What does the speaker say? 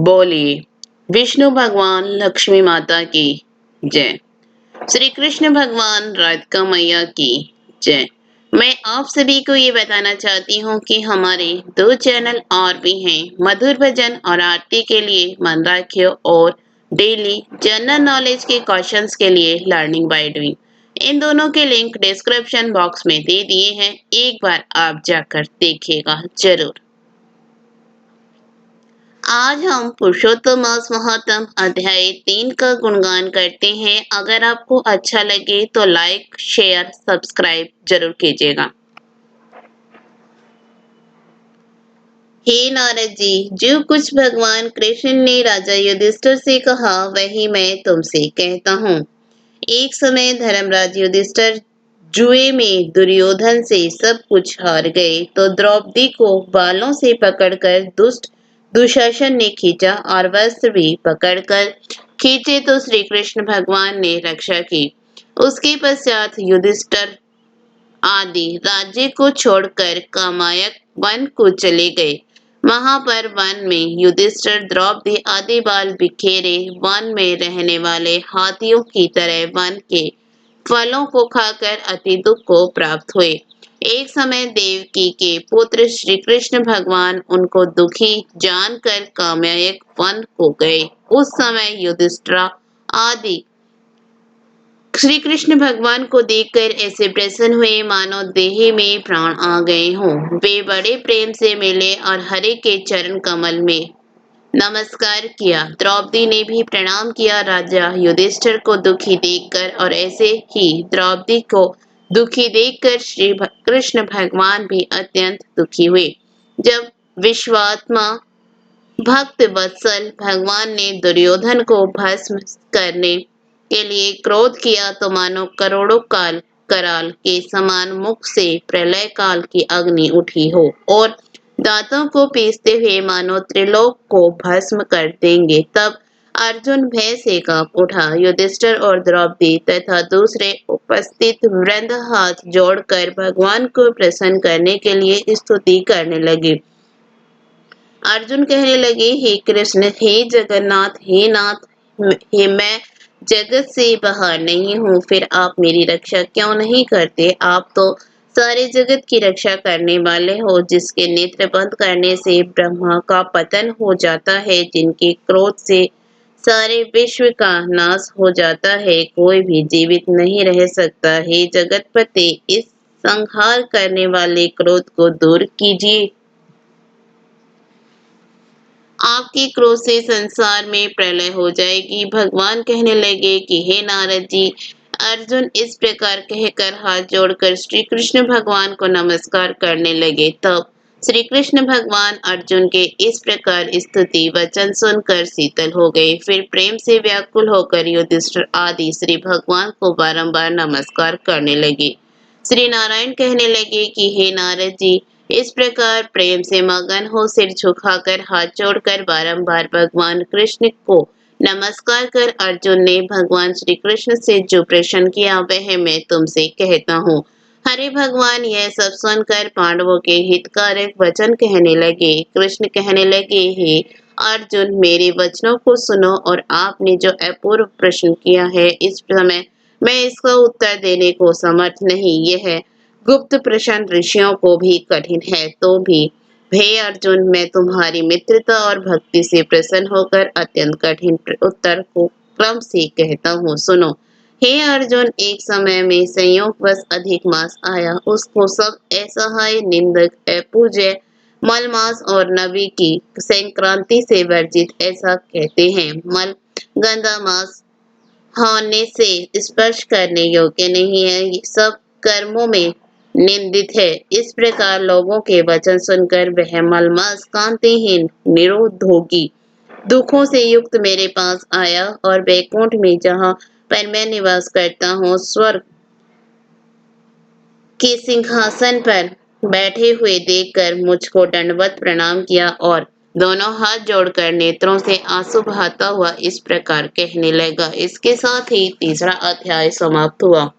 बोलिए विष्णु भगवान लक्ष्मी माता की जय। श्री कृष्ण भगवान राधिका मैया की जय। मैं आप सभी को ये बताना चाहती हूँ कि हमारे 2 चैनल और भी हैं, मधुर भजन और आरती के लिए मन रखियो और डेली जनरल नॉलेज के क्वेश्चंस के लिए लर्निंग बाय डूइंग। इन दोनों के लिंक डिस्क्रिप्शन बॉक्स में दे दिए हैं, एक बार आप जाकर देखिएगा जरूर। आज हम पुरुषोत्तम महात्म अध्याय 3 का गुणगान करते हैं। अगर आपको अच्छा लगे तो लाइक शेयर सब्सक्राइब जरूर कीजिएगा। हे नारद जी, जो कुछ भगवान कृष्ण ने राजा युधिष्ठिर से कहा वही मैं तुमसे कहता हूँ। एक समय धर्मराज युधिष्ठिर जुए में दुर्योधन से सब कुछ हार गए तो द्रौपदी को बालों से पकड़कर दुष्ट दुशासन ने खींचा और वस्त्र भी पकड़कर खींचे तो श्री कृष्ण भगवान ने रक्षा की। उसके पश्चात युधिष्ठिर आदि राज्य को छोड़कर कामायक वन को चले गए। वहां पर वन में युधिष्ठिर द्रौपदी आदि बाल बिखेरे वन में रहने वाले हाथियों की तरह वन के फलों को खाकर अति दुख को प्राप्त हुए। एक समय देवकी के पुत्र श्री कृष्ण भगवान उनको दुखी जानकर कामयायक वन को गए। उस समय युधिष्ठिर आदि श्री कृष्ण भगवान को देखकर ऐसे प्रसन्न हुए मानो देह में प्राण आ गए हों। वे बड़े प्रेम से मिले और हरि के चरण कमल में नमस्कार किया। द्रौपदी ने भी प्रणाम किया। राजा युधिष्ठिर को दुखी देखकर और ऐसे ही द्रौपदी को दुखी देखकर श्री कृष्ण भगवान भी अत्यंत दुखी हुए। जब विश्वात्मा भक्त वत्सल भगवान ने दुर्योधन को भस्म करने के लिए क्रोध किया तो मानो करोड़ों काल कराल के समान मुख से प्रलय काल की अग्नि उठी हो और दांतों को पीसते हुए मानो त्रिलोक को भस्म कर देंगे। तब अर्जुन भय से कांप उठा। युधिष्ठिर और द्रौपदी तथा दूसरे उपस्थित वृंद हाथ जोड़कर भगवान को प्रसन्न करने के लिए स्तुति करने लगे। अर्जुन कहने लगे, हे कृष्ण, हे जगन्नाथ, हे नाथ, हे मैं जगत से बाहर नहीं हूँ, फिर आप मेरी रक्षा क्यों नहीं करते? आप तो सारे जगत की रक्षा करने वाले हो, जिसके नेत्र बंद करने से ब्रह्मा का पतन हो जाता है, जिनके क्रोध से सारे विश्व का नाश हो जाता है, कोई भी जीवित नहीं रह सकता। हे जगतपते, इस संहार करने वाले क्रोध को दूर कीजिए। आपके क्रोध से संसार में प्रलय हो जाएगी। भगवान कहने लगे कि हे नारद जी, अर्जुन इस प्रकार कहकर हाथ जोड़कर श्री कृष्ण भगवान को नमस्कार करने लगे। तब श्री कृष्ण भगवान अर्जुन के इस प्रकार स्तुति वचन सुनकर शीतल हो गए। फिर प्रेम से व्याकुल होकर युधिष्ठिर आदि श्री भगवान को बारंबार नमस्कार करने लगे। श्री नारायण कहने लगे कि हे नारद जी, इस प्रकार प्रेम से मगन हो सिर झुकाकर हाथ जोड़कर बारंबार भगवान कृष्ण को नमस्कार कर अर्जुन ने भगवान श्री कृष्ण से जो प्रश्न किया वह मैं तुमसे कहता हूँ। हरे भगवान यह सब सुनकर पांडवों के हितकारक वचन कहने लगे। कृष्ण कहने लगे, हे अर्जुन, मेरे वचनों को सुनो और आपने जो अपूर्व प्रश्न किया है इस समय मैं इसका उत्तर देने को समर्थ नहीं। यह गुप्त प्रश्न ऋषियों को भी कठिन है, तो भी हे अर्जुन, मैं तुम्हारी मित्रता और भक्ति से प्रसन्न होकर अत्यंत कठिन उत्तर को क्रम से कहता हूँ, सुनो। हे अर्जुन, एक समय में संयोगवश अधिक मास आया। उसको सब असहाय, निंदक, अपूज्य, मलमास और नबी की संक्रांति से वर्जित ऐसा कहते हैं। मल गंदा मास होने से स्पर्श करने योग्य नहीं है, सब कर्मों में निंदित है। इस प्रकार लोगों के वचन सुनकर वह मलमास कांतिहीन निरुद्योगी दुखों से युक्त मेरे पास आया और वैकुंठ में जहाँ पर मैं निवास करता हूँ स्वर्ग के सिंहासन पर बैठे हुए देखकर मुझको दंडवत प्रणाम किया और दोनों हाथ जोड़कर नेत्रों से आंसू बहाता हुआ इस प्रकार कहने लगा। इसके साथ ही तीसरा अध्याय समाप्त हुआ।